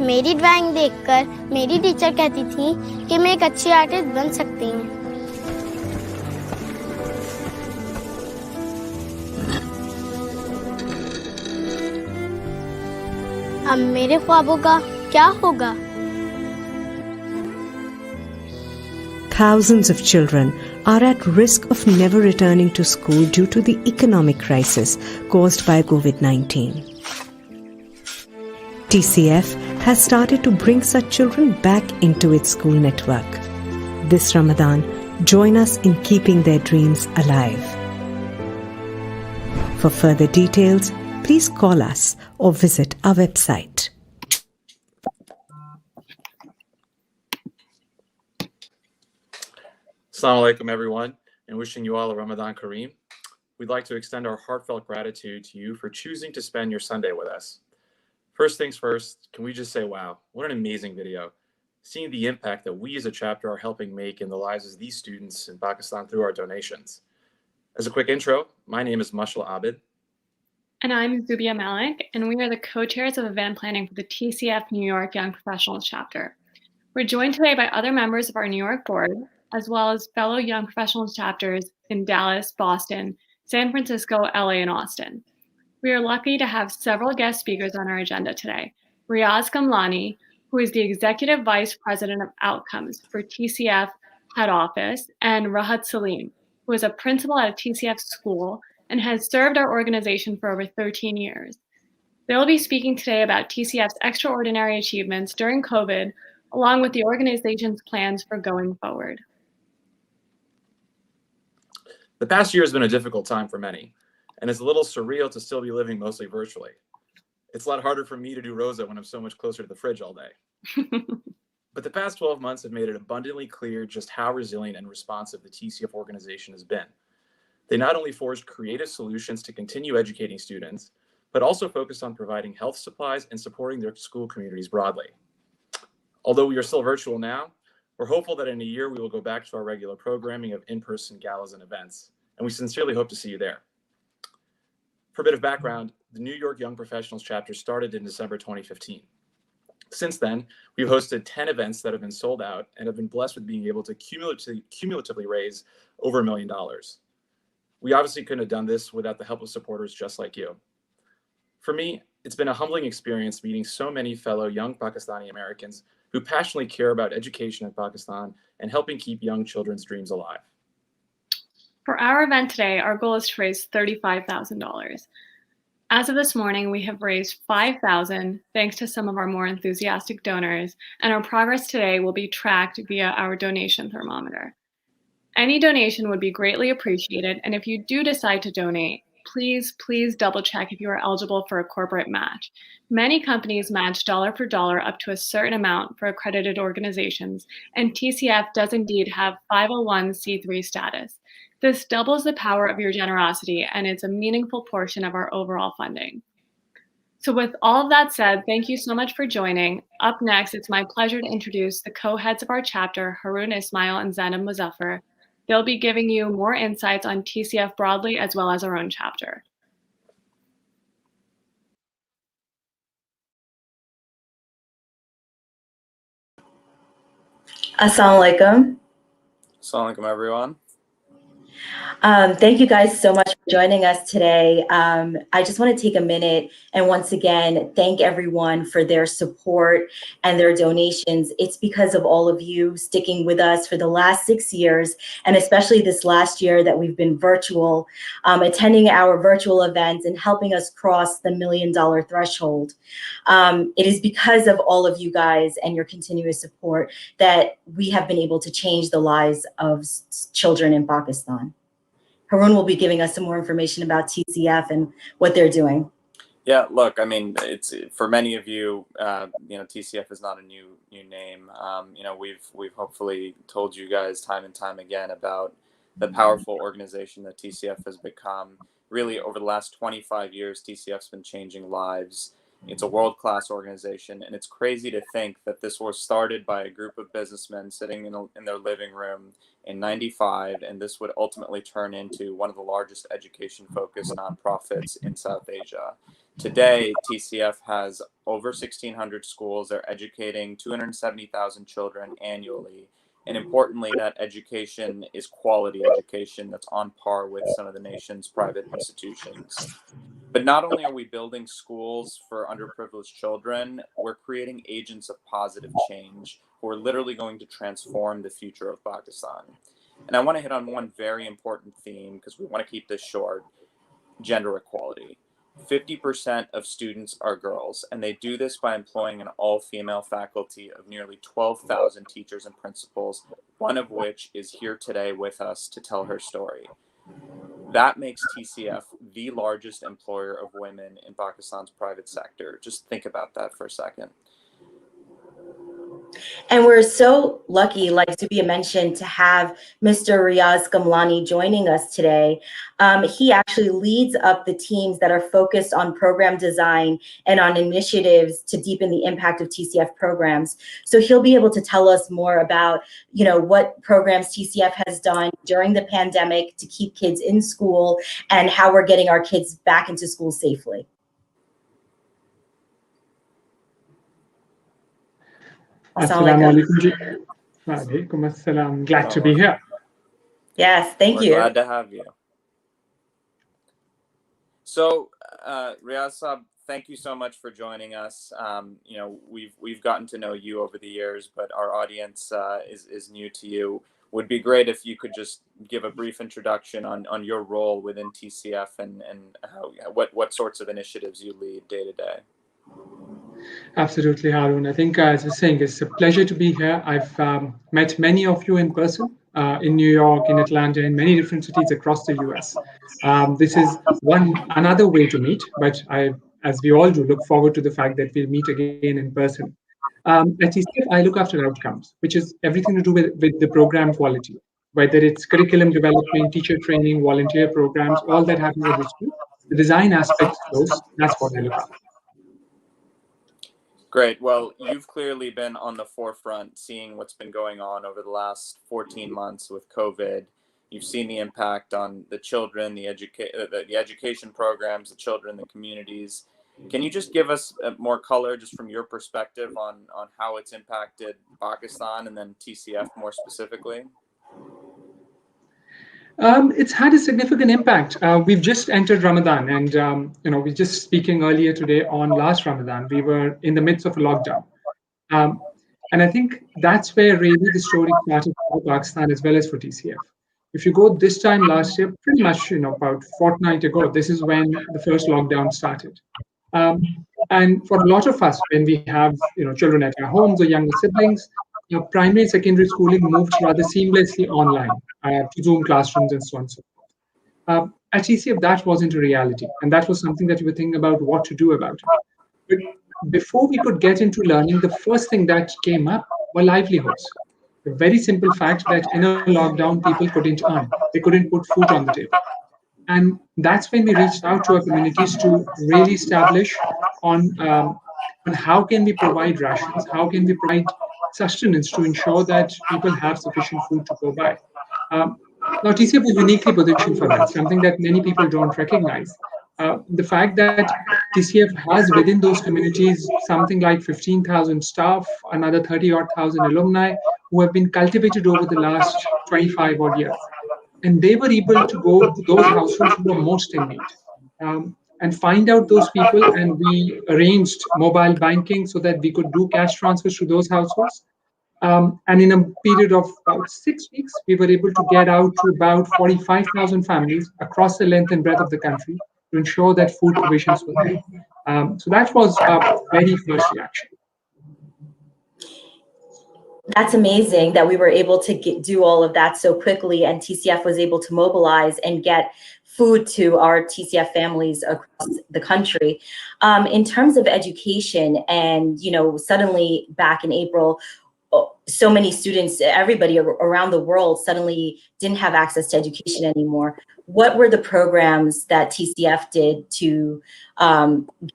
मेरी ड्राइंग देखकर मेरी टीचर कहती थी कि मैं एक अच्छी आर्टिस्ट बन सकती हूँ। अब मेरे ख्वाबों का क्या होगा? Thousands of children are at risk of never returning to school due to the economic crisis caused by COVID-19. TCF has started to bring such children back into its school network. This Ramadan, join us in keeping their dreams alive. For further details, please call us or visit our website. Assalamu alaikum, everyone, and wishing you all a Ramadan Kareem. We'd like to extend our heartfelt gratitude to you for choosing to spend your Sunday with us. First things first, can we just say, wow, what an amazing video. Seeing the impact that we as a chapter are helping make in the lives of these students in Pakistan through our donations. As a quick intro, my name is Mashal Abid. And I'm Zubia Malik, and we are the co-chairs of event planning for the TCF New York Young Professionals chapter. We're joined today by other members of our New York board, as well as fellow Young Professionals chapters in Dallas, Boston, San Francisco, LA, and Austin. We are lucky to have several guest speakers on our agenda today. Riaz Kamlani, who is the Executive Vice President of Outcomes for TCF Head Office, and Rahat Salim, who is a principal at a TCF school and has served our organization for over 13 years. They'll be speaking today about TCF's extraordinary achievements during COVID, along with the organization's plans for going forward. The past year has been a difficult time for many, and it's a little surreal to still be living mostly virtually. It's a lot harder for me to do Rosa when I'm so much closer to the fridge all day. But the past 12 months have made it abundantly clear just how resilient and responsive the TCF organization has been. They not only forged creative solutions to continue educating students, but also focused on providing health supplies and supporting their school communities broadly. Although we are still virtual now, we're hopeful that in a year we will go back to our regular programming of in-person galas and events, and we sincerely hope to see you there. For a bit of background, the New York Young Professionals chapter started in December 2015. Since then, we've hosted 10 events that have been sold out and have been blessed with being able to cumulatively raise over $1 million. We obviously couldn't have done this without the help of supporters just like you. For me, it's been a humbling experience meeting so many fellow young Pakistani Americans who passionately care about education in Pakistan and helping keep young children's dreams alive. For our event today, our goal is to raise $35,000. As of this morning, we have raised $5,000 thanks to some of our more enthusiastic donors, and our progress today will be tracked via our donation thermometer. Any donation would be greatly appreciated, and if you do decide to donate, please double check if you are eligible for a corporate match. Many companies match dollar for dollar up to a certain amount for accredited organizations, and TCF does indeed have 501c3 status. This doubles the power of your generosity, and it's a meaningful portion of our overall funding. So with all of that said, thank you so much for joining. Up next, it's my pleasure to introduce the co-heads of our chapter, Harun Ismail and Zainab Muzaffar. They'll be giving you more insights on TCF broadly as well as our own chapter. Assalamu alaikum. Assalamu alaikum, everyone. Thank you guys so much for joining us today. I just want to take a minute and once again thank everyone for their support and their donations. It's because of all of you sticking with us for the last 6 years, and especially this last year that we've been virtual, attending our virtual events and helping us cross the $1 million threshold. It is because of all of you guys and your continuous support that we have been able to change the lives of children in Pakistan. Harun will be giving us some more information about TCF and what they're doing. Yeah, look, I mean, it's for many of you, TCF is not a new name. We've hopefully told you guys time and time again about the powerful organization that TCF has become. Really, over the last 25 years, TCF's been changing lives. It's a world-class organization, and it's crazy to think that this was started by a group of businessmen sitting in their living room in '95, and this would ultimately turn into one of the largest education-focused nonprofits in South Asia. Today, TCF has over 1,600 schools. They're educating 270,000 children annually. And importantly, that education is quality education that's on par with some of the nation's private institutions. But not only are we building schools for underprivileged children, we're creating agents of positive change who are literally going to transform the future of Pakistan. And I want to hit on one very important theme because we want to keep this short: gender equality. 50% of students are girls, and they do this by employing an all-female faculty of nearly 12,000 teachers and principals, one of which is here today with us to tell her story. That makes TCF the largest employer of women in Pakistan's private sector. Just think about that for a second. And we're so lucky, like Zubia mentioned, to have Mr. Riaz Kamlani joining us today. He actually leads up the teams that are focused on program design and on initiatives to deepen the impact of TCF programs. So he'll be able to tell us more about, what programs TCF has done during the pandemic to keep kids in school and how we're getting our kids back into school safely. Assalamu alaikum. Walaikum assalam. Glad to be here. Yes, thank you. We're glad to have you. So, Riaz Saab, thank you so much for joining us. We've gotten to know you over the years, but our audience is new to you. Would be great if you could just give a brief introduction on your role within TCF and what sorts of initiatives you lead day to day. Absolutely, Harun. I think, as I was saying, it's a pleasure to be here. I've met many of you in person in New York, in Atlanta, in many different cities across the US. This is another way to meet, but I, as we all do, look forward to the fact that we'll meet again in person. At TCF, I look after outcomes, which is everything to do with the program quality, whether it's curriculum development, teacher training, volunteer programs, all that happens at the school. The design aspects of those, that's what I look after. Great. Well, you've clearly been on the forefront seeing what's been going on over the last 14 months with COVID. You've seen the impact on the children, the education programs, the children, the communities. Can you just give us more color just from your perspective on how it's impacted Pakistan and then TCF more specifically? It's had a significant impact. We've just entered Ramadan, and we were just speaking earlier today on last Ramadan. We were in the midst of a lockdown, and I think that's where really the story started for Pakistan as well as for TCF. If you go this time last year, pretty much about a fortnight ago, this is when the first lockdown started. And for a lot of us, when we have children at our homes or younger siblings, primary and secondary schooling moved rather seamlessly online to Zoom classrooms and so on and so forth. At TCF, that wasn't a reality, and that was something that we were thinking about what to do about it. But before we could get into learning, the first thing that came up were livelihoods. The very simple fact that in a lockdown, people couldn't earn, they couldn't put food on the table. And that's when we reached out to our communities to really establish on how can we provide rations, how can we provide sustenance to ensure that people have sufficient food to go by. Now, TCF is uniquely positioned for that, something that many people don't recognize. The fact that TCF has within those communities something like 15,000 staff, another 30,000 alumni who have been cultivated over the last 25 odd years. And they were able to go to those households who were most in need and find out those people. And we arranged mobile banking so that we could do cash transfers to those households. And in a period of about 6 weeks, we were able to get out to about 45,000 families across the length and breadth of the country to ensure that food provisions were there. So that was our very first reaction. That's amazing that we were able to do all of that so quickly, and TCF was able to mobilize and get food to our TCF families across the country. In terms of education, and suddenly back in April, so many students, everybody around the world suddenly didn't have access to education anymore. What were the programs that TCF did to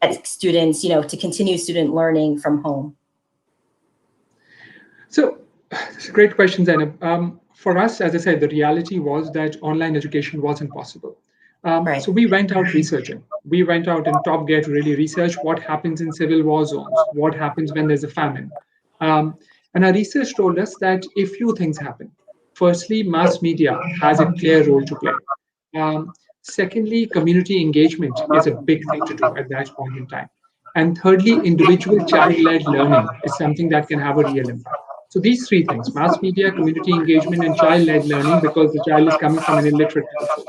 get students, to continue student learning from home? So it's a great question, Zainab. For us, as I said, the reality was that online education wasn't possible. Right. So we went out researching. we went out in top gear to really research what happens in civil war zones, what happens when there's a famine. And our research told us that a few things happen. Firstly, mass media has a clear role to play. Secondly, community engagement is a big thing to do at that point in time. And thirdly, individual child-led learning is something that can have a real impact. So these three things, mass media, community engagement, and child-led learning, because the child is coming from an illiterate household.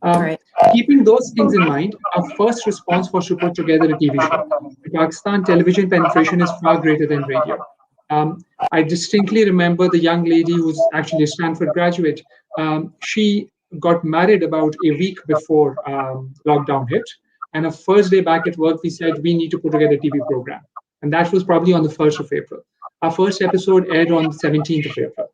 Right. Keeping those things in mind, our first response was to put together a TV show. In Pakistan, television penetration is far greater than radio. I distinctly remember the young lady who's actually a Stanford graduate. She got married about a week before lockdown hit. And her first day back at work, we said, we need to put together a TV program. And that was probably on the 1st of April. Our first episode aired on the 17th of April.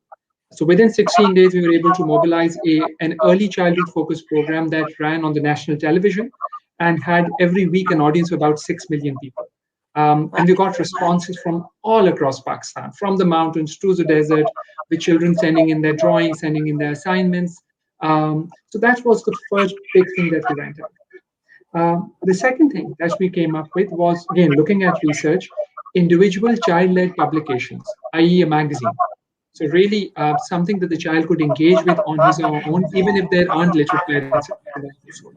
So within 16 days, we were able to mobilize an early childhood focused program that ran on the national television and had every week an audience of about 6 million people. And we got responses from all across Pakistan, from the mountains to the desert, with children sending in their drawings, sending in their assignments. So that was the first big thing that we went out. The second thing that we came up with was, again, looking at research, individual child-led publications, i.e. a magazine. So really something that the child could engage with on his own, even if there aren't literate parents in that household.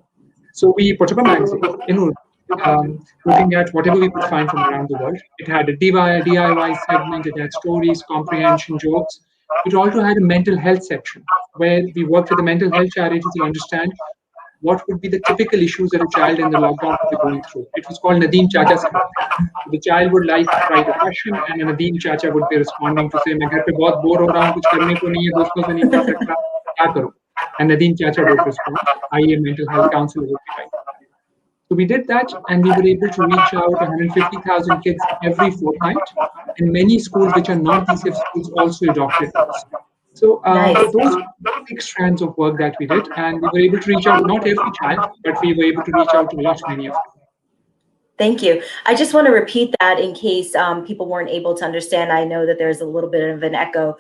So we put up a magazine in Urdu, looking at whatever we could find from around the world. It had a DIY segment, it had stories, comprehension, jokes. It also had a mental health section where we worked with the mental health charity to understand what would be the typical issues that a child in the lockdown would be going through. It was called Nadeem Chacha segment. The child would write a question and Nadeem Chacha would be responding to say, मैं घर पे बहुत bore हो रहा हूँ, कुछ करने को नहीं है, दोस्तों से नहीं मिल सकता, क्या करूँ? And Nadeem Chacha would respond, I am mental health counselor would be right. So we did that, and we were able to reach out 150,000 kids every fortnight, and many schools which are not TCF schools also adopted those. So those big strands of work that we did, and we were able to reach out not every child, but we were able to reach out to many of them. Thank you. I just want to repeat that in case people weren't able to understand. I know that there's a little bit of an echo.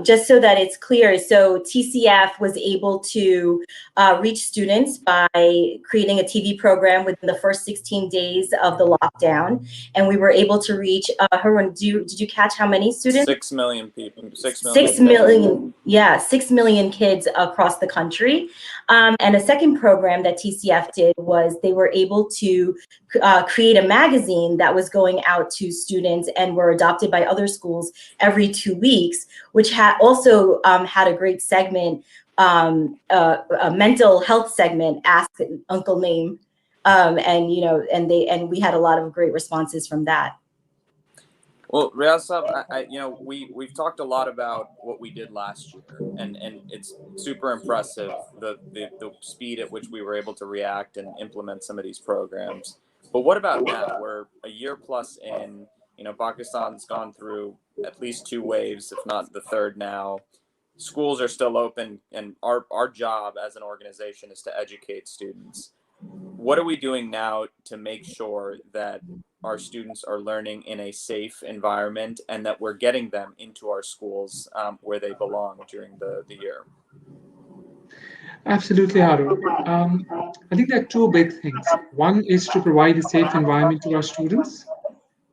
Just so that it's clear, so TCF was able to reach students by creating a TV program within the first 16 days of the lockdown. And we were able to reach, Harun, did you catch how many students? 6 million people. 6 million, yeah, 6 million kids across the country. And a second program that TCF did was they were able to create a magazine that was going out to students and were adopted by other schools every 2 weeks, which had also had a great segment, a mental health segment, Ask Uncle Name, and we had a lot of great responses from that. Well, Riaz Sahab, we've talked a lot about what we did last year, and it's super impressive the speed at which we were able to react and implement some of these programs. But what about now? We're a year plus in. Pakistan's gone through at least 2 waves, if not the third now. Schools are still open, and our job as an organization is to educate students. What are we doing now to make sure that our students are learning in a safe environment and that we're getting them into our schools where they belong during the year? Absolutely, Harun. I think there are 2 big things. One is to provide a safe environment to our students,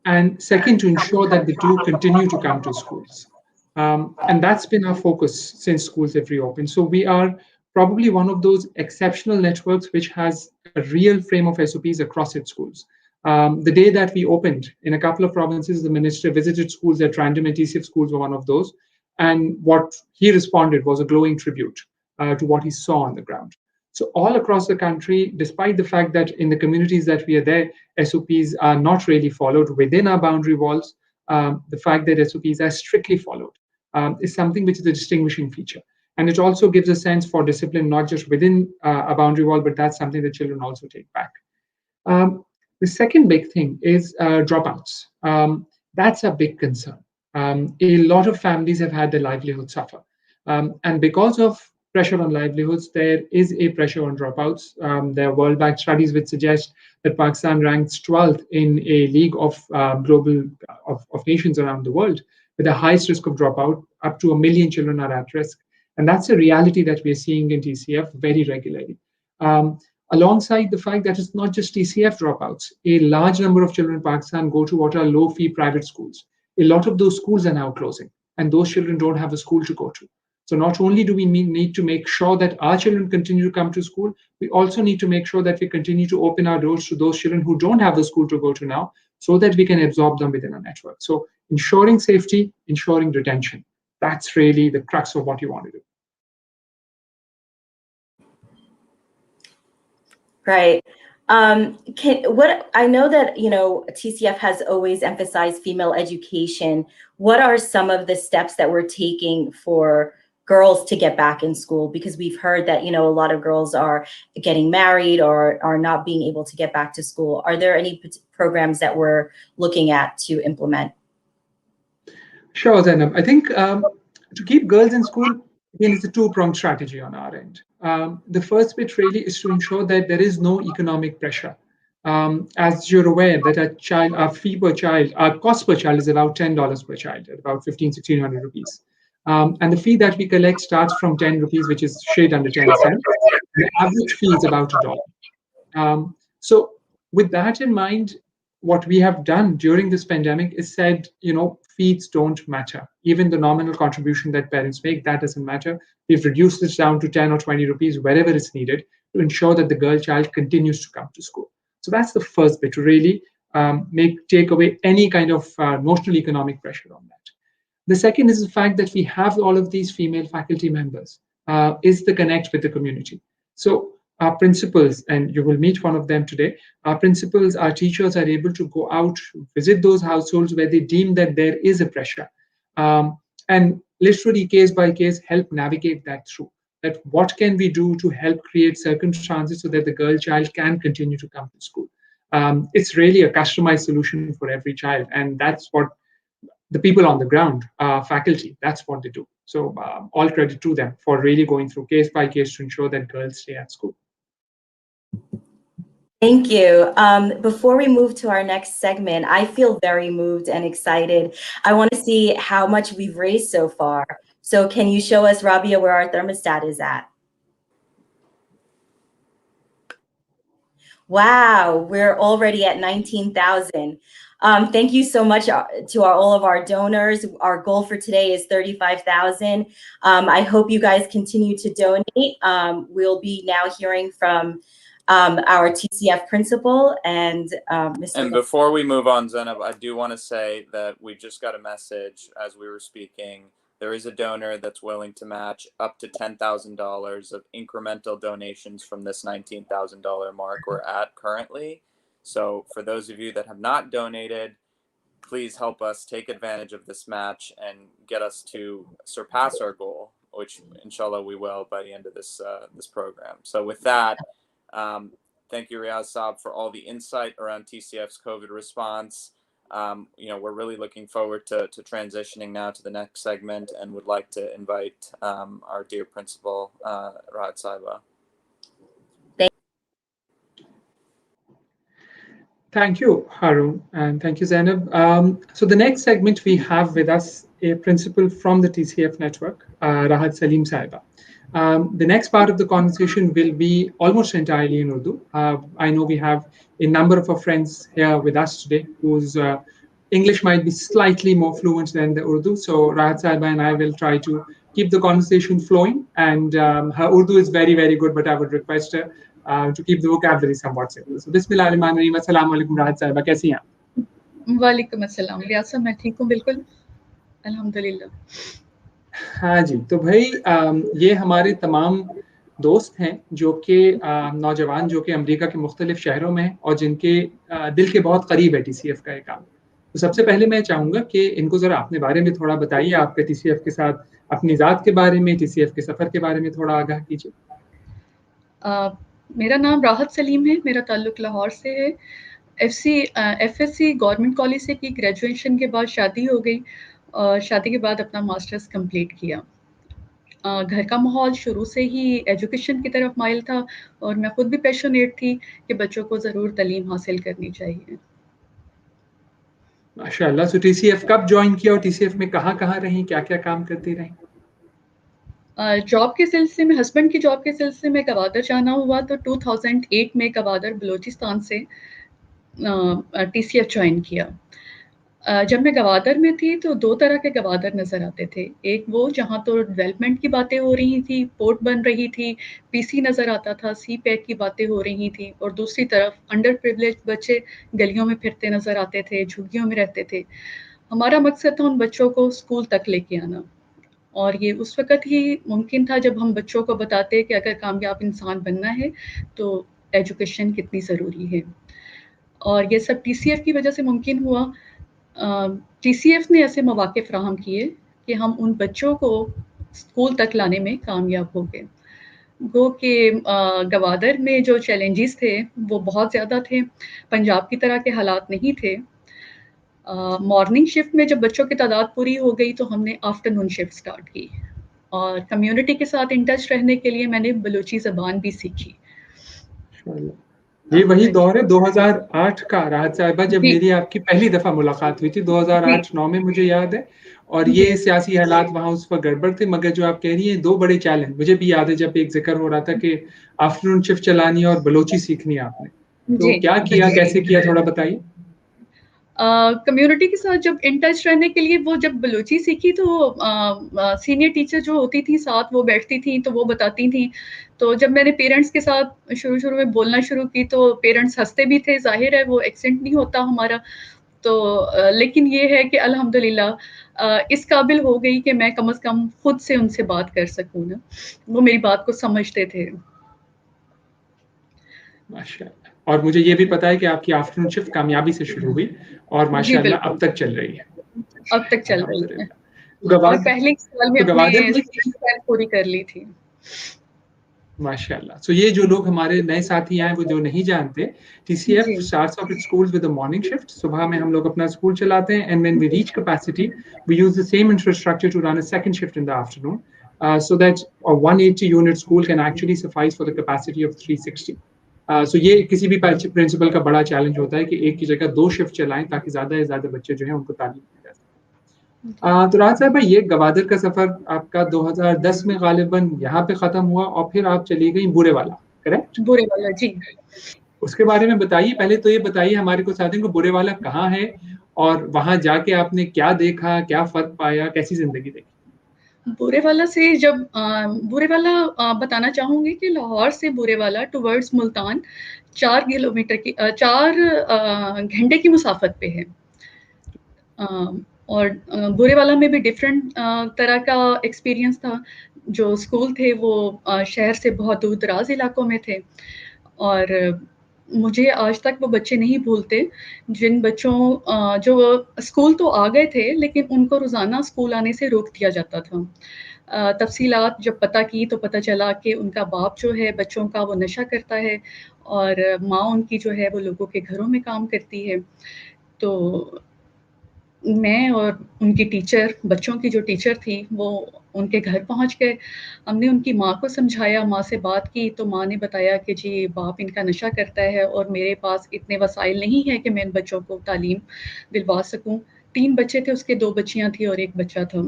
and second, to ensure that they do continue to come to schools. And that's been our focus since schools have reopened. So we are probably one of those exceptional networks which has a real frame of SOPs across its schools. The day that we opened, in a couple of provinces, the minister visited schools at random, and TCF schools were one of those. And what he responded was a glowing tribute to what he saw on the ground. So all across the country, despite the fact that in the communities that we are there, SOPs are not really followed within our boundary walls, the fact that SOPs are strictly followed is something which is a distinguishing feature. And it also gives a sense for discipline, not just within a boundary wall, but that's something that children also take back. The second big thing is dropouts. That's a big concern. A lot of families have had their livelihood suffer. And because of pressure on livelihoods, there is a pressure on dropouts. There are World Bank studies which suggest that Pakistan ranks 12th in a league of global of nations around the world with the highest risk of dropout. Up to 1 million children are at risk. And that's a reality that we're seeing in TCF very regularly. alongside the fact that it's not just TCF dropouts. A large number of children in Pakistan go to what are low-fee private schools. A lot of those schools are now closing, and those children don't have a school to go to. So not only do we need to make sure that our children continue to come to school, we also need to make sure that we continue to open our doors to those children who don't have a school to go to now, so that we can absorb them within our network. So ensuring safety, ensuring retention, that's really the crux of what you want to do. Right. What I know that, you know, TCF has always emphasized female education. What are some of the steps that we're taking for girls to get back in school? Because we've heard that, you know, a lot of girls are getting married or are not being able to get back to school. Are there any programs that we're looking at to implement? Sure, Zainab. I think to keep girls in school, again, it's a two-pronged strategy on our end. The first bit really is to ensure that there is no economic pressure. As you're aware that our fee per child, our cost per child is about $10 per child, at about 1,500 rupees. And the fee that we collect starts from 10 rupees, which is shade under 10 cents. The average fee is about $1. So with that in mind, what we have done during this pandemic is said, you know, fees don't matter. Even the nominal contribution that parents make, that doesn't matter. We've reduced this down to 10 or 20 rupees, wherever it's needed, to ensure that the girl child continues to come to school. So that's the first bit, to really take away any kind of notional economic pressure on that. The second is the fact that we have all of these female faculty members, is the connect with the community. So our principals, and you will meet one of them today, our principals, our teachers are able to go out, visit those households where they deem that there is a pressure, and literally case by case help navigate that through. That what can we do to help create circumstances so that the girl child can continue to come to school. It's really a customized solution for every child, and that's what the people on the ground, faculty, that's what they do. So all credit to them for really going through case by case to ensure that girls stay at school. Thank you. Before we move to our next segment, I feel very moved and excited. I want to see how much we've raised so far. So can you show us, Rabia, where our thermostat is at? Wow, we're already at 19,000. Thank you so much to all of our donors. Our goal for today is 35,000. I hope you guys continue to donate. We'll be now hearing from our TCF principal and Mr. And before we move on, Zainab, I do want to say that we just got a message as we were speaking. There is a donor that's willing to match up to $10,000 of incremental donations from this $19,000 mark we're at currently. So for those of you that have not donated, please help us take advantage of this match and get us to surpass our goal, which inshallah we will by the end of this program. So with that, thank you, Riaz Saab, for all the insight around TCF's COVID response. You know, we're really looking forward to transitioning now to the next segment, and would like to invite our dear principal, Rahat Saiba. Thank you, Harun, and thank you, Zainab. So the next segment, we have with us a principal from the TCF network, Rahat Salim Saiba. The next part of the conversation will be almost entirely in Urdu. I know we have a number of our friends here with us today whose English might be slightly more fluent than the Urdu. So Rahat Saiba and I will try to keep the conversation flowing. And her Urdu is very, very good, but I would request her to keep the vocabulary somewhat simple. So Bismillahirrahmanirrahim. Assalamu alaikum, Rahat Saiba. कैसी हैं आप? वालेकुम अस्सलाम। रियाज साहब, मैं ठीक हूँ बिल्कुल, अल्हम्दुलिल्लाह। हाँ जी, तो भाई ये हमारे तमाम दोस्त हैं जो कि नौजवान जो कि अमेरिका के मुख्तलिफ शहरों में हैं और जिनके दिल के बहुत करीब है TCF का ये काम। तो सबसे पहले मैं चाहूँगा कि इनको ज़रा अपने बारे में थोड़ा बताइए, आपके TCF के साथ अपनी ज़ात के बारे में, TCF के सफ़र के बारे में थोड़ा आगाह कीजिए। मेरा नाम राहत सलीम है, मेरा ताल्लुक लाहौर से है। FSC गवर्नमेंट कॉलेज से की, ग्रेजुएशन के बाद शादी हो गई और शादी के बाद अपना मास्टर्स कंप्लीट किया। घर का माहौल शुरू से ही एजुकेशन की तरफ माइल था और मैं खुद भी पैशनेट थी कि बच्चों को ज़रूर तालीम हासिल करनी चाहिए। माशाअल्लाह। सो TCF कब ज्वाइन किया और TCF में कहाँ-कहाँ रहीं, क्या-क्या काम करती रहीं? जॉब के सिलसिले में, हस्बैंड की जॉब के सिलसिले में गवादर जाना हुआ, तो 2008 में गवादर बलूचिस्तान से TCF ज्वाइन किया। जब मैं गवादर में थी तो 2 तरह के गवादर नज़र आते थे। एक वो जहाँ तो डेवलपमेंट की बातें हो रही थी, पोर्ट बन रही थी, पीसी नज़र आता था, सीपैक की बातें हो रही थी, और दूसरी तरफ अंडर प्रिविलेज्ड बच्चे गलियों में फिरते नज़र आते थे, झुग्गियों में रहते थे। हमारा मकसद था उन बच्चों को स्कूल तक लेके आना, और ये उस वक़्त ही मुमकिन था जब हम बच्चों को बताते कि अगर कामयाब इंसान बनना है तो एजुकेशन कितनी ज़रूरी है। और ये सब TCF की वजह से मुमकिन हुआ। TCF ने ऐसे मौक़े फ़राहम किए कि हम उन बच्चों को स्कूल तक लाने में कामयाब हो गए। गो कि गवादर में जो चैलेंजेस थे वो बहुत ज़्यादा थे, पंजाब की तरह के हालात नहीं थे। मॉर्निंग शिफ्ट में जब बच्चों की तादाद पूरी हो गई तो हमने आफ्टरनून शिफ्ट स्टार्ट की, और कम्युनिटी के साथ इन टच रहने के लिए मैंने बलूची ज़बान भी सीखी। ये वही दौर है 2008 का, राहत साहिबा, जब जी। मेरी आपकी पहली दफ़ा मुलाकात हुई थी 2008-9 में, मुझे याद है। और ये जी। सियासी हालात वहाँ उस वक़्त गड़बड़ थे, मगर जो आप कह रही हैं 2 बड़े चैलेंज मुझे भी याद है, जब एक ज़िक्र हो रहा था कि आफ्टरनून शिफ्ट चलानी है और बलोची सीखनी है आपने। तो जी, क्या किया, कैसे किया, थोड़ा बताइए? कम्युनिटी के साथ जब इन टच रहने के लिए, वो जब बलूची सीखी तो सीनियर टीचर जो होती थी साथ, वो बैठती थी तो वो बताती थी। तो जब मैंने पेरेंट्स के साथ शुरू में बोलना शुरू की तो पेरेंट्स हंसते भी थे, जाहिर है वो एक्सेंट नहीं होता हमारा। तो लेकिन ये है कि अल्हम्दुलिल्लाह इस काबिल हो गई कि मैं कम से कम खुद से उनसे बात कर सकूँ ना, वो मेरी बात को समझते थे। माशाअल्लाह। और मुझे ये भी पता है कि आपकी आफ्टरनून शिफ्ट कामयाबी से शुरू हुई और जी, माशाअल्लाह अब बिल्कुल। तक चल रही है। अब तक चल रही है, अल्हम्दुलिल्लाह। और गवाद पहले ही साल में तो अपने गवादर में स्टडी पूरी कर ली थी। माशाअल्लाह। सो ये जो लोग हमारे नए साथी आए, वो जो नहीं जानते, TCF ji. starts off its schools with a morning shift. सुबह में हम लोग अपना स्कूल चलाते हैं, and when we reach capacity, we use the same infrastructure to run a second shift in the afternoon, so that a 180 unit school can actually suffice for the capacity of 360. So ये किसी भी principal का बड़ा challenge होता है कि एक की जगह 2 शिफ्ट चलाएं ताकि ज़्यादा से ज़्यादा बच्चे जो हैं उनको तालीम दी जा सके। तो राज साहब, ये गवादर का सफर आपका 2010 में गालिबन यहाँ पे खत्म हुआ और फिर आप चली गई बुरे वाला, करेक्ट? बुरे वाला, जी। उसके बारे में बताइए। पहले तो ये बताइए हमारे को साथियों को, बुरे वाला कहाँ है और वहां जाके आपने क्या देखा, क्या फर्क पाया, कैसी जिंदगी देखी? बुरे वाला से जब बुरे वाला बताना चाहूँगी कि लाहौर से बुरे वाला टुवर्ड्स मुल्तान 4 किलोमीटर की 4 घंटे की मुसाफत पे है। अ, और बुरे वाला में भी डिफरेंट तरह का एक्सपीरियंस था। जो स्कूल थे वो शहर से बहुत दूर-दराज़ इलाकों में थे, और मुझे आज तक वो बच्चे नहीं भूलते, जिन बच्चों जो स्कूल तो आ गए थे लेकिन उनको रोज़ाना स्कूल आने से रोक दिया जाता था। तफ़सीलात जब पता की तो पता चला कि उनका बाप जो है बच्चों का, वो नशा करता है, और माँ उनकी जो है वो लोगों के घरों में काम करती है। तो मैं और उनकी टीचर, बच्चों की जो टीचर थी, वो उनके घर पहुँच गए। हमने उनकी माँ को समझाया, माँ से बात की, तो माँ ने बताया कि जी बाप इनका नशा करता है और मेरे पास इतने वसाइल नहीं हैं कि मैं इन बच्चों को तालीम दिलवा सकूँ। 3 बच्चे थे, उसके 2 बच्चियाँ थी और 1 बच्चा था।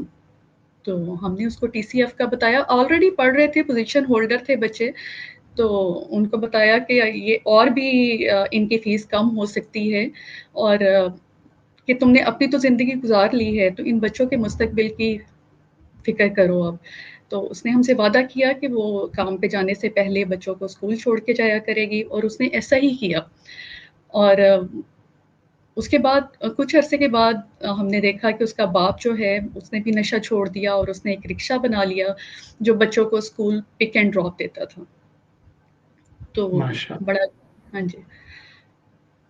तो हमने उसको TCF का बताया, ऑलरेडी पढ़ रहे थे, पोज़ीशन होल्डर थे बच्चे, तो उनको बताया कि ये और भी इनकी फ़ीस कम हो सकती है, और कि तुमने अपनी तो ज़िंदगी गुज़ार ली है, तो इन बच्चों के मुस्तकबिल की फ़िक्र करो अब। तो उसने हमसे वादा किया कि वो काम पे जाने से पहले बच्चों को स्कूल छोड़ के जाया करेगी, और उसने ऐसा ही किया। और उसके बाद कुछ अरसे के बाद हमने देखा कि उसका बाप जो है, उसने भी नशा छोड़ दिया और उसने एक रिक्शा बना लिया, जो बच्चों को स्कूल पिक एंड ड्रॉप देता था। तो माशाअल्लाह। बड़ा, हाँ जी।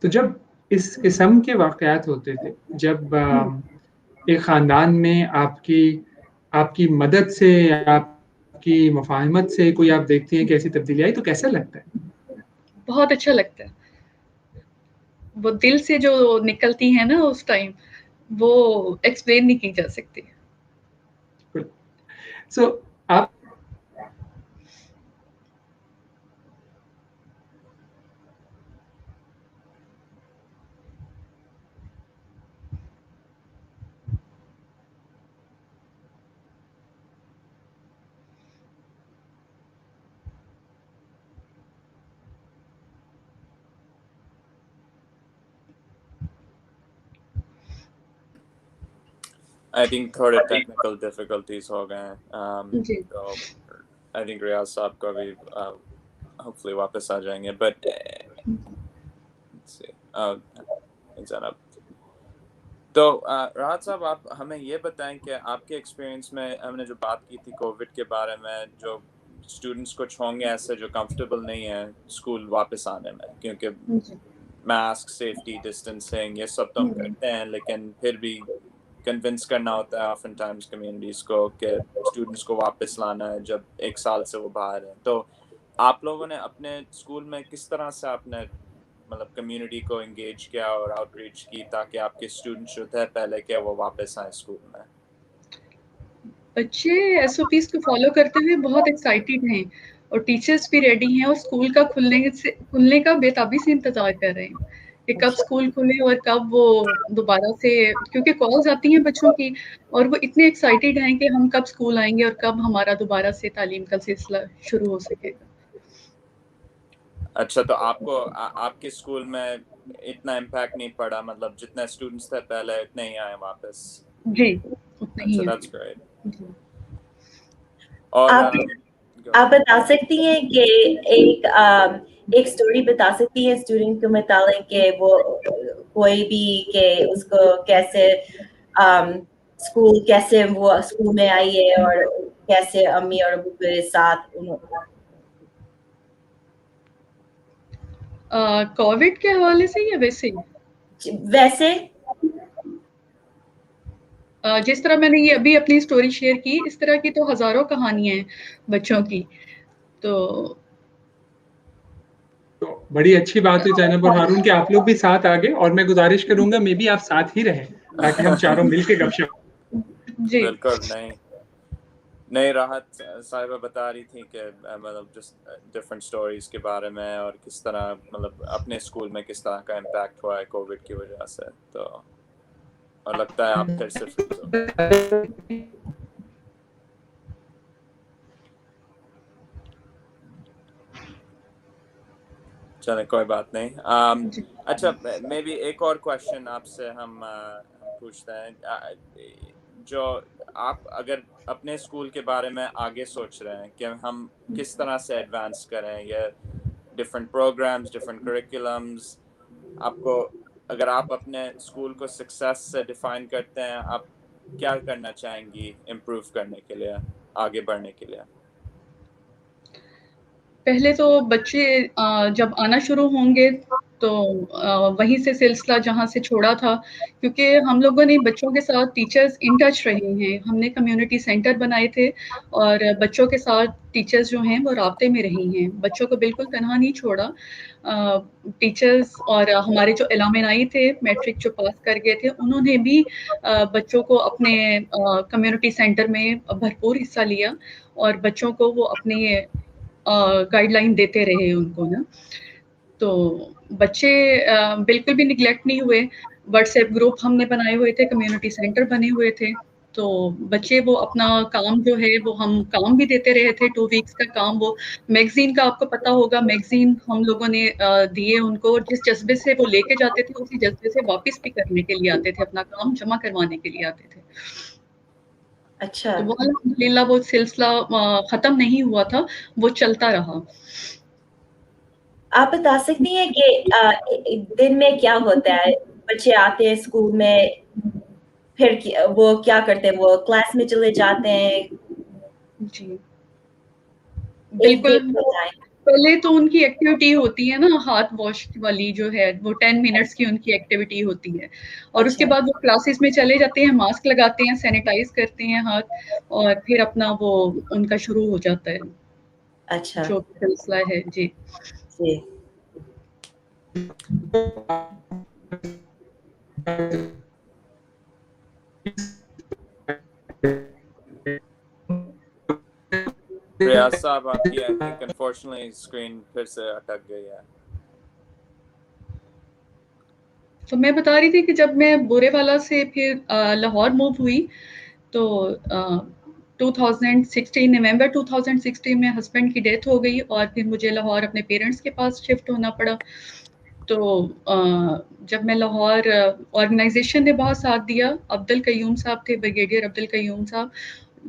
तो जब इस किस्म के वाक़यात होते थे, जब हुँ। एक ख़ानदान में आपकी आपकी मदद से, आपकी मुफ़ाहमत से कोई आप देखती हैं कि ऐसी तब्दीली आई, तो कैसा लगता है? बहुत अच्छा लगता है। वो दिल से जो निकलती है ना उस टाइम, वो एक्सप्लेन नहीं की जा सकती। सो आप I think थोड़े technical difficulties हो गए हैं जी तो I think रियाज साहब को भी hopefully वापस आ जाएंगे but let's see it's up. तो राहत साहब आप हमें ये बताएं कि आपके एक्सपीरियंस में हमने जो बात की थी कोविड के बारे में जो स्टूडेंट्स कुछ होंगे ऐसे जो कंफर्टेबल नहीं है स्कूल वापस आने में क्योंकि मास्क सेफ्टी डिस्टेंसिंग ये सब तो हम करते हैं लेकिन फिर भी कन्विंस करना होता है ऑफन टाइम्स कम्युनिटीज को कि स्टूडेंट्स को वापस लाना है जब एक साल से वो बाहर हैं तो आप लोगों ने अपने स्कूल में किस तरह से आपने मतलब कम्युनिटी को एंगेज किया और आउटरीच की ताकि आपके स्टूडेंट्स जो थे पहले के वो वापस आए स्कूल में बच्चे एसओपीज को फॉलो करते हुए बहुत एक्साइटेड हैं और टीचर्स भी रेडी हैं और स्कूल का खुलने का बेताबी से इंतजार कर रहे हैं कि कब स्कूल खुले और कब वो दोबारा से क्योंकि कॉल्स आती हैं बच्चों की और वो इतने एक्साइटेड हैं कि हम कब स्कूल आएंगे और कब हमारा दोबारा से तालीम का सिलसिला शुरू हो सकेगा। अच्छा तो आपको आपके स्कूल में इतना इम्पैक्ट नहीं पड़ा मतलब जितने स्टूडेंट्स थे पहले इतने ही आए वापस जी उतने ही अच्छा हैं। दैट्स ग्रेट जी। और आप बता सकती हैं कि एक स्टोरी बता सकती है स्टूडेंट को मुतालिक के वो कोई भी के उसको कैसे स्कूल कैसे वो स्कूल में आई है और कैसे अम्मी और अबू के साथ कोविड के हवाले से या वैसे जिस तरह मैंने ये अभी अपनी स्टोरी शेयर की इस तरह की तो हजारों कहानियां हैं बच्चों की तो बड़ी अच्छी बात है जैनब और हारून कि आप लोग भी साथ आ गए और मैं गुजारिश करूंगा मे बी आप साथ ही रहें ताकि हम चारों मिलके गपशप जी बिल्कुल नहीं राहत साहिबा बता रही थी कि मतलब जस्ट डिफरेंट स्टोरीज के बारे में और किस तरह मतलब अपने स्कूल में किस तरह का इम्पैक्ट हुआ है कोविड की वजह से तो और लगता है आप फिर से फ्रीज हो चले कोई बात नहीं अच्छा मे बी एक और क्वेश्चन आपसे हम पूछते हैं जो आप अगर अपने स्कूल के बारे में आगे सोच रहे हैं कि हम किस तरह से एडवांस करें या डिफरेंट प्रोग्राम्स डिफरेंट करिकुलम्स आपको अगर आप अपने स्कूल को सक्सेस से डिफाइन करते हैं आप क्या करना चाहेंगी इम्प्रूव करने के लिए आगे बढ़ने के लिए पहले तो बच्चे जब आना शुरू होंगे तो वहीं से सिलसिला जहाँ से छोड़ा था क्योंकि हम लोगों ने बच्चों के साथ टीचर्स इन टच रहे हैं हमने कम्युनिटी सेंटर बनाए थे और बच्चों के साथ टीचर्स जो हैं वो राब्ते में रही हैं बच्चों को बिल्कुल तनहा नहीं छोड़ा टीचर्स और हमारे जो एलामनाई थे मैट्रिक जो पास कर गए थे उन्होंने भी बच्चों को अपने कम्युनिटी सेंटर में भरपूर हिस्सा लिया और बच्चों को वो अपने गाइडलाइन देते रहे उनको ना तो बच्चे बिल्कुल भी निगलेक्ट नहीं हुए व्हाट्सएप ग्रुप हमने बनाए हुए थे कम्युनिटी सेंटर बने हुए थे तो बच्चे वो अपना काम जो है वो हम काम भी देते रहे थे 2 वीक्स का काम वो मैगजीन का आपको पता होगा मैगजीन हम लोगों ने दिए उनको और जिस जज्बे से वो लेके जाते थे उसी जज्बे से वापस भी करने के लिए आते थे अपना काम जमा करवाने के लिए आते थे अच्छा तो वो अल्हम्दुलिल्लाह वो सिलसिला खत्म नहीं हुआ था वो चलता रहा आप बता सकती हैं कि दिन में क्या होता है बच्चे आते हैं स्कूल में फिर वो क्या करते हैं वो क्लास में चले जाते हैं जी बिल्कुल पहले तो उनकी एक्टिविटी होती है ना हाथ वॉश वाली जो है वो 10 मिनट्स की उनकी एक्टिविटी होती है और उसके बाद वो क्लासेस में चले जाते हैं मास्क लगाते हैं सैनिटाइज करते हैं हाथ और फिर अपना वो उनका शुरू हो जाता है अच्छा जो सिलसिला है जी जी रियाज साहब आपकी आई थिंक अनफॉर्चुनेटली स्क्रीन फिर से अटक गई है तो मैं बता रही थी कि जब मैं बोरेवाला से फिर लाहौर मूव हुई तो 2016 नवंबर 2016 में हस्बैंड की डेथ हो गई और फिर मुझे लाहौर अपने पेरेंट्स के पास शिफ्ट होना पड़ा تو جب میں لاہور آرگنائزیشن نے بہت ساتھ دیا. عبد القیوم صاحب تھے, بریگیڈیئر عبد القیوم صاحب,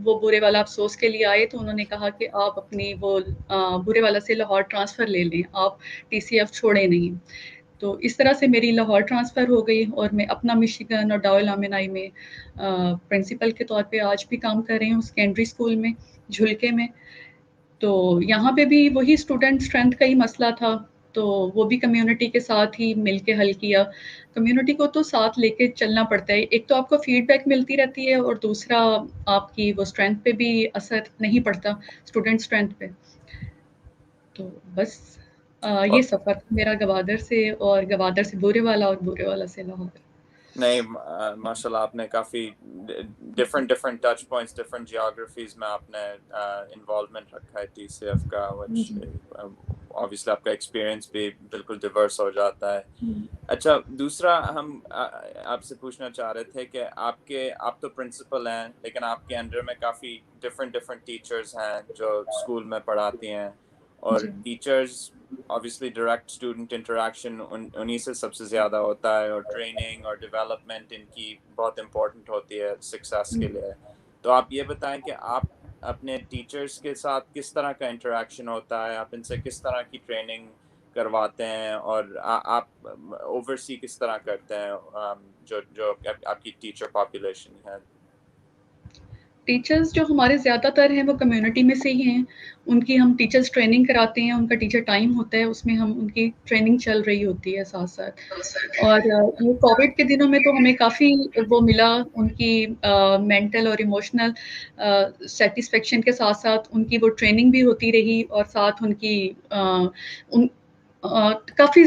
وہ برے والا افسوس کے لیے آئے تو انہوں نے کہا کہ آپ اپنی وہ برے والا سے لاہور ٹرانسفر لے لیں, آپ TCF چھوڑیں نہیں. تو اس طرح سے میری لاہور ٹرانسفر ہو گئی اور میں اپنا مشیگن اور ڈاؤ-ال-امن میں پرنسپل کے طور پہ آج بھی کام کر رہی ہوں سیکنڈری اسکول میں جھلکے میں. تو یہاں پہ بھی وہی اسٹوڈنٹ اسٹرینتھ کا ہی مسئلہ تھا, تو وہ بھی کمیونٹی کے ساتھ ہی مل کے حل کیا. کمیونٹی کو تو ساتھ لے کے چلنا پڑتا ہے, ایک تو آپ کو فیڈ بیک ملتی رہتی ہے اور دوسرا آپ کی وہ اسٹرینتھ پہ بھی اثر نہیں پڑتا, اسٹوڈنٹ اسٹرینتھ پہ. تو بس یہ سفر تھا میرا گوادر سے, اور گوادر سے بورے والا اور بورے والا سے لاہور. نہیں ماشاء اللہ آپ نے کافی ڈفرینٹ ٹچ پوائنٹس, ڈفرینٹ جیوگرافیز میں آپ نے انوالومنٹ رکھا ہے TCF کا, وچ obviously آپ کا ایکسپیرئنس بھی بالکل ڈیورس ہو جاتا ہے. اچھا, دوسرا ہم آپ سے پوچھنا چاہ رہے تھے کہ آپ تو پرنسپل ہیں, لیکن آپ کے انڈر میں کافی ڈفرینٹ ٹیچرز ہیں جو اسکول میں پڑھاتی ہیں, اور teachers obviously direct student interaction انہی سے سب سے زیادہ ہوتا ہے, اور ٹریننگ اور ڈیولپمنٹ ان کی بہت امپورٹنٹ ہوتی ہے سکسیس کے لیے. تو آپ یہ بتائیں کہ آپ اپنے ٹیچرز کے ساتھ کس طرح کا انٹریکشن ہوتا ہے, آپ ان سے کس طرح کی ٹریننگ کرواتے ہیں, اور آپ اوورسی کس طرح کرتے ہیں جو آپ کی ٹیچر پاپولیشن ہے؟ ٹیچرز جو ہمارے زیادہ تر ہیں وہ کمیونٹی میں سے ہی ہیں, ان کی ہم ٹیچرز ٹریننگ کراتے ہیں, ان کا ٹیچر ٹائم ہوتا ہے, اس میں ہم ان کی ٹریننگ چل رہی ہوتی ہے ساتھ ساتھ. اور یہ کووڈ کے دنوں میں تو ہمیں کافی وہ ملا, ان کی مینٹل اور ایموشنل سیٹسفیکشن کے ساتھ ساتھ ان کی وہ ٹریننگ بھی ہوتی رہی, اور ساتھ ان کی کافی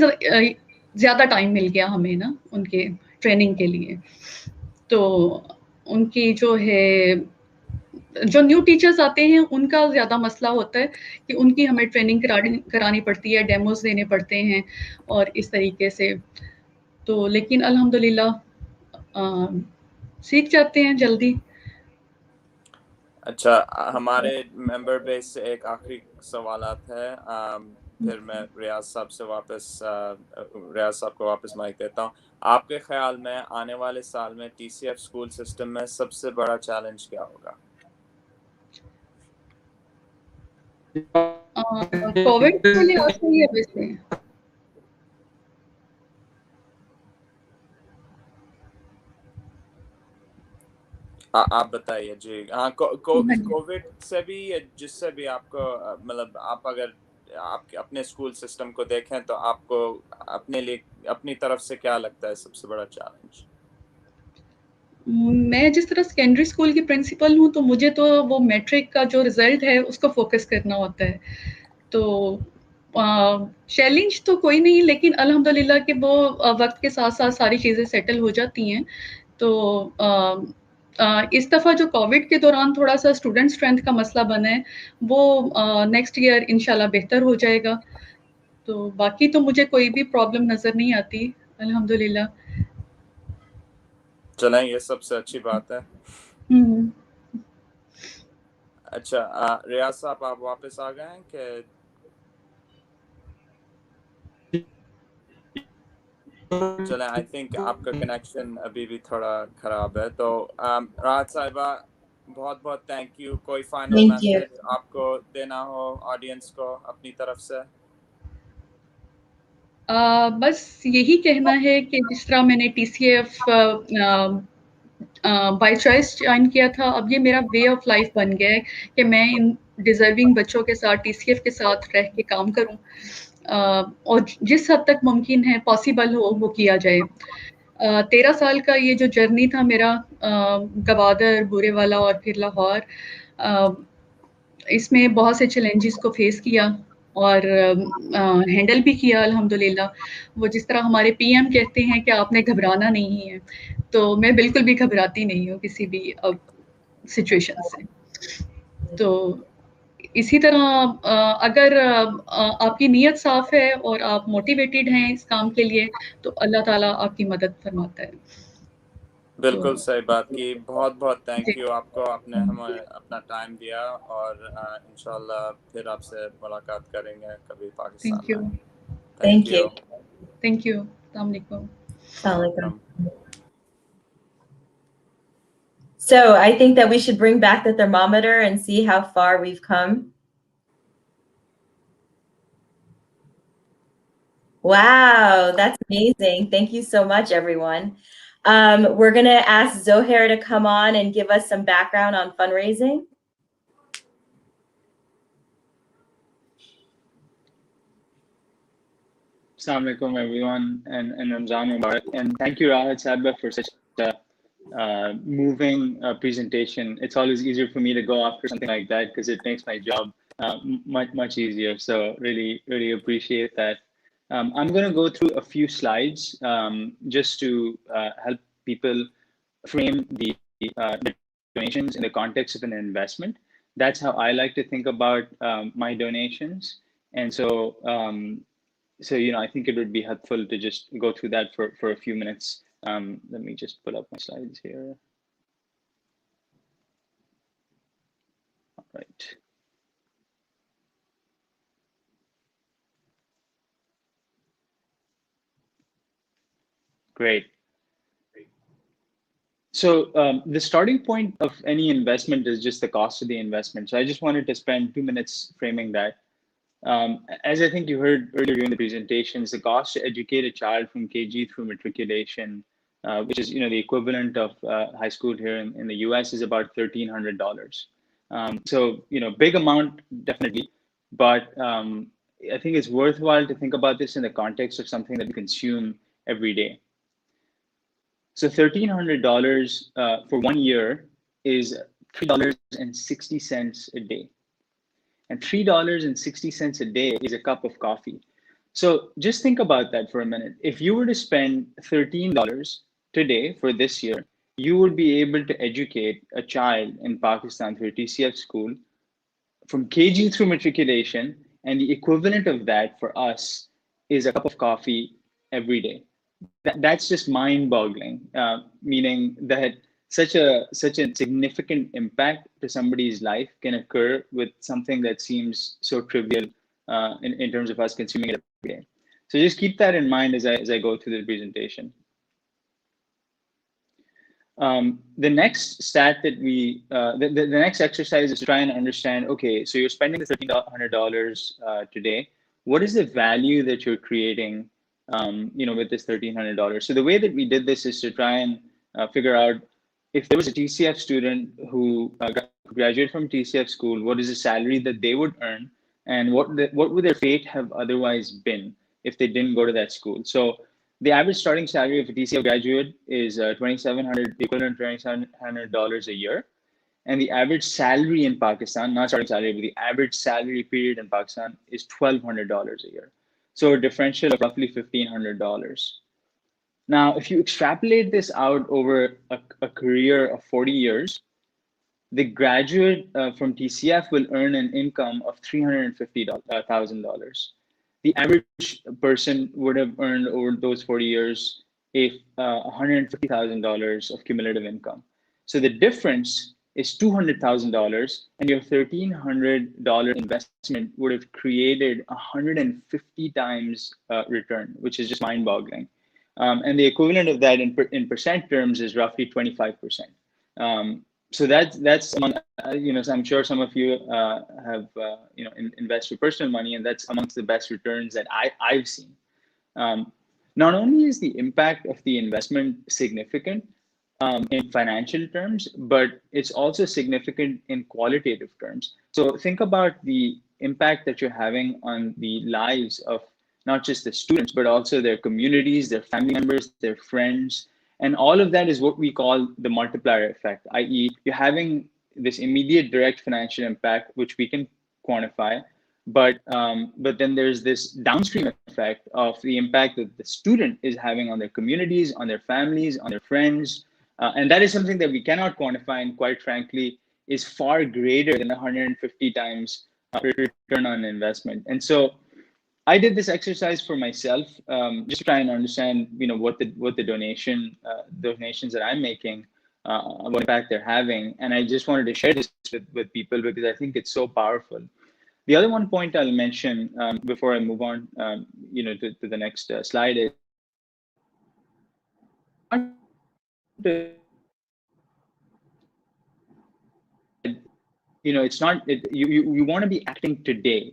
زیادہ ٹائم مل گیا ہمیں نا ان کے ٹریننگ کے لیے. تو ان کی جو ہے جو نیو ٹیچرز آتے ہیں ان کا زیادہ مسئلہ ہوتا ہے کہ ان کی ہمیں ٹریننگ کرانی پڑتی ہے, ڈیموز دینے پڑتے ہیں اور اس طریقے سے. تو لیکن الحمدللہ سیکھ جاتے ہیں جلدی. اچھا, ہمارے ممبر بیس سے ایک آخری سوالات ہے, پھر میں ریاض صاحب کو واپس مائک دیتا ہوں. آپ کے خیال میں آنے والے سال میں TCF اسکول سسٹم میں سب سے بڑا چیلنج کیا ہوگا؟ کووڈ کے لیے ہی ہے ویسے. آپ بتائیے جی. ہاں, کووڈ سے بھی, جس سے بھی آپ کو مطلب آپ اگر آپ اپنے اسکول سسٹم کو دیکھیں تو آپ کو اپنے لیے اپنی طرف سے کیا لگتا ہے سب سے بڑا چیلنج؟ میں جس طرح سیکنڈری اسکول کی پرنسپل ہوں تو مجھے تو وہ میٹرک کا جو رزلٹ ہے اس کو فوکس کرنا ہوتا ہے. تو چیلنج تو کوئی نہیں, لیکن الحمدللہ کہ وہ وقت کے ساتھ ساتھ ساری چیزیں سیٹل ہو جاتی ہیں. تو اس دفعہ جو کووڈ کے دوران تھوڑا سا اسٹوڈنٹ اسٹرینتھ کا مسئلہ بنا ہے, وہ نیکسٹ ایئر انشاءاللہ بہتر ہو جائے گا. تو باقی تو مجھے کوئی بھی پرابلم نظر نہیں آتی الحمدللہ. چلیں, یہ سب سے اچھی بات ہے. اچھا, ریاض صاحب آپ واپس آ گئے ہیں کہ چلیں, آئی تھنک آپ کا کنیکشن ابھی بھی تھوڑا خراب ہے. تو راحت صاحبہ بہت بہت تھینک یو. کوئی فائنل میسج آپ کو دینا ہو آڈینس کو اپنی طرف سے؟ بس یہی کہنا ہے کہ جس طرح میں نے TCF بائی چوائس جوائن کیا تھا, اب یہ میرا وے آف لائف بن گیا ہے کہ میں ان ڈیزرونگ بچوں کے ساتھ TCF کے ساتھ رہ کے کام کروں, اور جس حد تک ممکن ہے پاسبل ہو وہ کیا جائے. 13 سال کا یہ جو جرنی تھا میرا گوادر, بورے والا اور پھر لاہور, اس میں بہت سے چیلنجز کو فیس کیا اور ہینڈل بھی کیا الحمدللہ. وہ جس طرح ہمارے PM کہتے ہیں کہ آپ نے گھبرانا نہیں ہے, تو میں بالکل بھی گھبراتی نہیں ہوں کسی بھی سچویشن سے. تو اسی طرح اگر آپ کی نیت صاف ہے اور آپ موٹیویٹیڈ ہیں اس کام کے لیے تو اللہ تعالیٰ آپ کی مدد فرماتا ہے. بالکل صحیح بات کی. بہت بہت تھینک یو آپ کو, آپ نے ہمیں اپنا ٹائم دیا, اور انشاءاللہ پھر آپ سے ملاقات کریں گے کبھی پاکستان میں. Thank you. Thank you. Assalamu alaikum. Assalamu alaikum. So I think that we should bring back the thermometer and see how far we've come. Wow, that's amazing. Thank you so much, everyone. We're going to ask Zohair to come on and give us some background on fundraising. Assalamu alaikum, everyone, and Ramzan Mubarak. And thank you, Rahat Sabba, for such a moving presentation. It's always easier for me to go after something like that because it makes my job much easier. So really appreciate that. I'm going to go through a few slides just to help people frame the donations in the context of an investment. That's how I like to think about my donations. And so, I think it would be helpful to just go through that for a few minutes. Let me just pull up my slides here. All right. Great. So the starting point of any investment is just the cost of the investment. So I just wanted to spend 2 minutes framing that. As I think you heard earlier during the presentations, the cost to educate a child from KG through matriculation, which is the equivalent of high school here in the US, is about $1,300. So big amount definitely, but I think it's worthwhile to think about this in the context of something that we consume every day. So $1,300 for 1 year is $3.60 a day. And $3.60 a day is a cup of coffee. So just think about that for a minute. If you were to spend $13 today for this year, you would be able to educate a child in Pakistan through a TCF school from KG through matriculation, and the equivalent of that for us is a cup of coffee every day. That's just mind-boggling, meaning that such a significant impact to somebody's life can occur with something that seems so trivial in terms of us consuming it every day. So just keep that in mind as I go through the presentation. The next stat that the next exercise is to try and understand, okay, so you're spending the $1,300 today. What is the value that you're creating with this $1,300? So the way that we did this is to try and figure out if there was a TCF student who graduated from TCF school, what is the salary that they would earn, and what would their fate have otherwise been if they didn't go to that school? So the average starting salary of a TCF graduate is $2,700, equivalent to $2,700 a year. And the average salary in Pakistan, not starting salary, but the average salary period in Pakistan is $1,200 a year. So a differential of roughly $1,500. Now, if you extrapolate this out over a career of 40 years, the graduate from TCF will earn an income of $350,000. The average person would have earned over those 40 years $150,000 of cumulative income. So the difference is $200,000, and your $1,300 investment would have created 150 times return, which is just mind-boggling. And the equivalent of that in percent terms is roughly 25%. So that's among, so I'm sure some of you have invest your personal money, and that's amongst the best returns that I've seen. Not only is the impact of the investment significant in financial terms, but it's also significant in qualitative terms. So think about the impact that you're having on the lives of not just the students, but also their communities, their family members, their friends. And all of that is what we call the multiplier effect, i.e. you're having this immediate direct financial impact, which we can quantify, but then there's this downstream effect of the impact that the student is having on their communities, on their families, on their friends. And that is something that we cannot quantify, and quite frankly, is far greater than 150 times return on investment. And so I did this exercise for myself, just to try and understand, what the donations that I'm making, what impact they're having, and I just wanted to share this with people because I think it's so powerful. The other one point I'll mention before I move on, to the next slide is it's not you want to be acting today,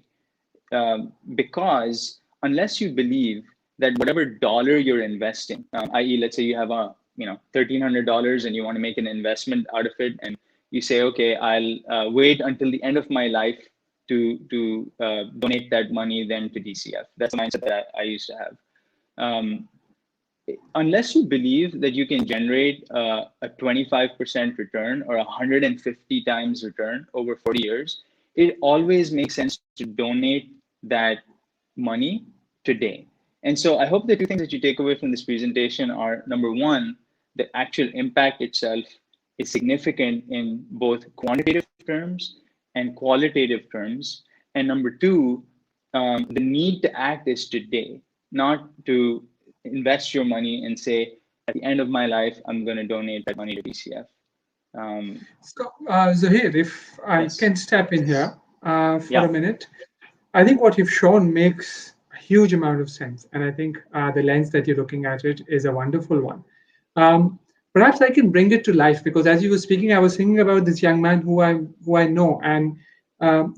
because unless you believe that whatever dollar you're investing, i.e., let's say you have a $1,300 and you want to make an investment out of it, and you say, okay, I'll wait until the end of my life to donate that money then to DCF. That's the mindset that I used to have. Unless you believe that you can generate a 25% return or 150 times return over 40 years, it always makes sense to donate that money today. And so I hope the two things that you take away from this presentation are, number one, the actual impact itself is significant in both quantitative terms and qualitative terms. And number two, the need to act is today, not to invest your money and say, at the end of my life, I'm going to donate that money to DCF. So, Zahir, if I Yes. can step in here for a minute, I think what you've shown makes a huge amount of sense. And I think the lens that you're looking at it is a wonderful one. Perhaps I can bring it to life, because as you were speaking, I was thinking about this young man who I know. And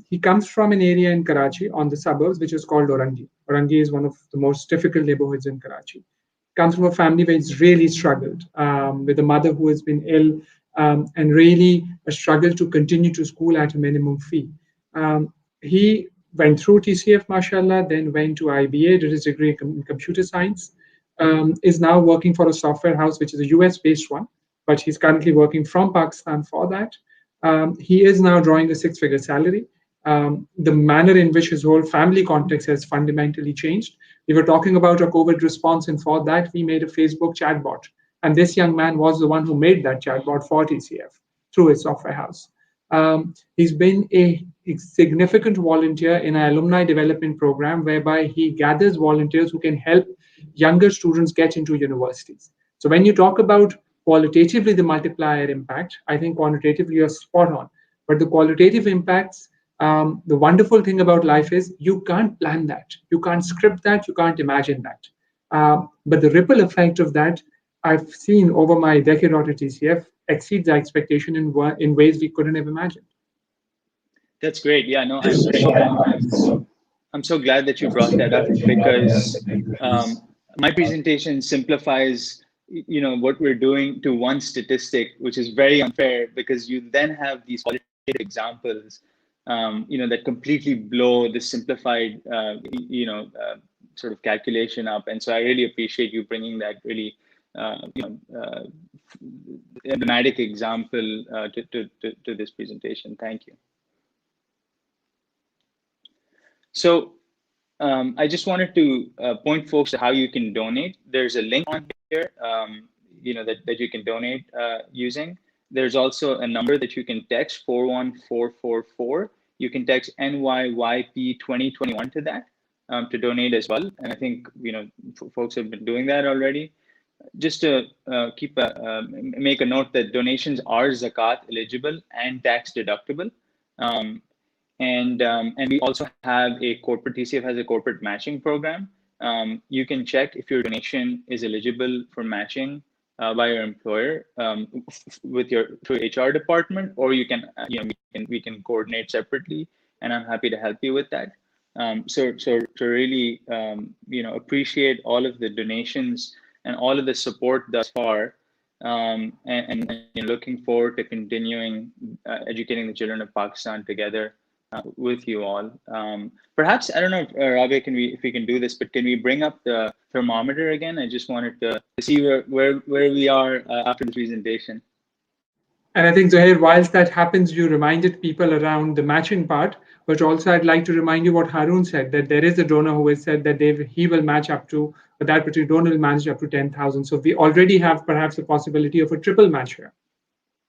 he comes from an area in Karachi on the suburbs, which is called Orangi. Orangi is one of the most difficult neighborhoods in Karachi. Comes from a family where it's really struggled, with a mother who has been ill, and really a struggle to continue to school at a minimum fee. He went through TCF, mashallah, then went to IBA, did his degree in computer science, is now working for a software house, which is a US-based one, but he's currently working from Pakistan for that. He is now drawing a six-figure salary. The manner in which his whole family context has fundamentally changed. We were talking about a COVID response, and for that, we made a Facebook chatbot. And this young man was the one who made that chatbot for TCF through his software house. He's been a significant volunteer in an alumni development program whereby he gathers volunteers who can help younger students get into universities. So when you talk about qualitatively the multiplier impact, I think quantitatively you're spot on. But the qualitative impacts, the wonderful thing about life is you can't plan that. You can't script that. You can't imagine that. But the ripple effect of that, I've seen over my decade at TCF, exceeds our expectation in ways we couldn't have imagined. That's great. Yeah, no, I'm so glad that you brought that up, because my presentation simplifies, what we're doing to one statistic, which is very unfair, because you then have these qualitative examples, that completely blow the simplified, sort of calculation up. And so I really appreciate you bringing that really, emblematic example to this presentation. Thank you. So I just wanted to point folks to how you can donate. There's a link on here, that you can donate using. There's also a number that you can text, 41444. You can text NYYP 2021 to that to donate as well. And I think folks have been doing that already. Just to make a note that donations are zakat eligible and tax deductible. And we also have TCF has a corporate matching program. You can check if your donation is eligible for matching by your employer through HR department, or you can, we can coordinate separately, and I'm happy to help you with that. So really, appreciate all of the donations and all of the support thus far, and looking forward to continuing educating the children of Pakistan together with you all. Perhaps, I don't know, Rabia, if we can do this, but can we bring up the thermometer again? I just wanted to see where we are after the presentation. And I think, Zahir, whilst that happens, you reminded people around the matching part, but also I'd like to remind you what Harun said, that there is a donor who has said that he will match up to, that particular donor will match up to 10,000. So we already have perhaps a possibility of a triple match here.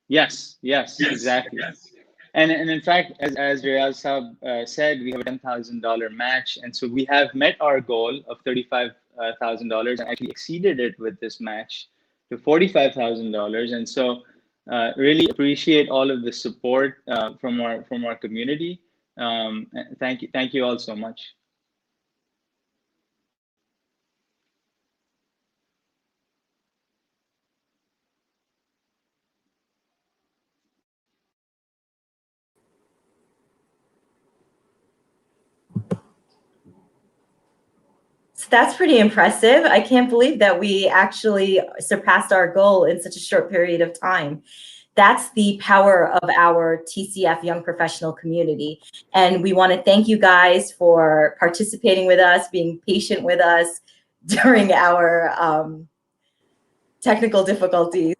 Yes, exactly. Yes. And in fact, as Riaz Saab said, we have a $10,000 match. And so we have met our goal of $35,000 and actually exceeded it with this match to $45,000. And so really appreciate all of the support from our community. Thank you all so much. So that's pretty impressive. I can't believe that we actually surpassed our goal in such a short period of time. That's the power of our TCF Young Professional community. And we want to thank you guys for participating with us, being patient with us during our technical difficulties.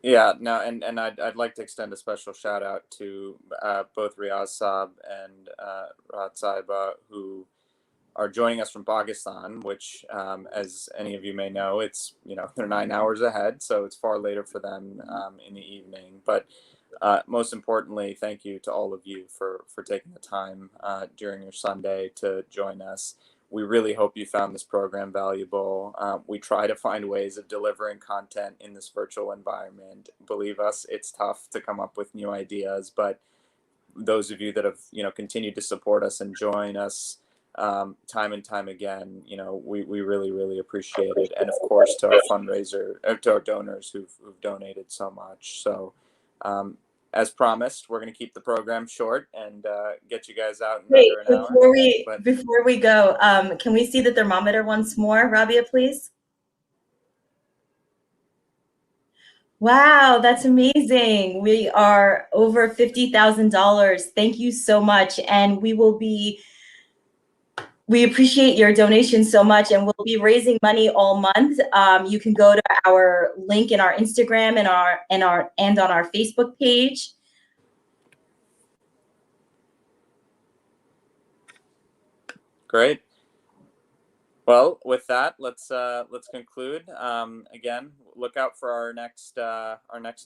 Yeah, no, and I'd like to extend a special shout out to both Riaz Saab and Rahat Saiba, who are joining us from Pakistan, which, as any of you may know, it's, they're 9 hours ahead, so it's far later for them in the evening. But most importantly, thank you to all of you for taking the time during your Sunday to join us. We really hope you found this program valuable. We try to find ways of delivering content in this virtual environment. Believe us, it's tough to come up with new ideas, but those of you that have, continued to support us and join us time and time again, we really, really appreciate it. And of course, to our fundraiser, to our donors who've donated so much. So as promised, we're going to keep the program short and get you guys out in under an hour. Before we go, can we see the thermometer once more, Rabia, please? Wow, that's amazing. We are over $50,000. Thank you so much. And we appreciate your donation so much, and we'll be raising money all month. You can go to our link in our Instagram and on our Facebook page. Great. Well, with that, let's conclude. Again, look out for our next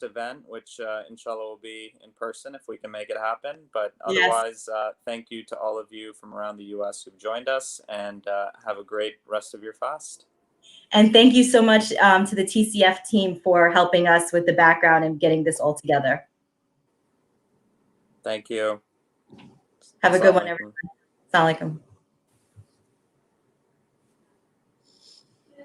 event, which inshallah will be in person if we can make it happen. But otherwise, yes. Thank you to all of you from around the U.S. who've joined us, and have a great rest of your fast. And thank you so much to the TCF team for helping us with the background and getting this all together. Thank you. Have a good one, everyone. Assalamu alaikum.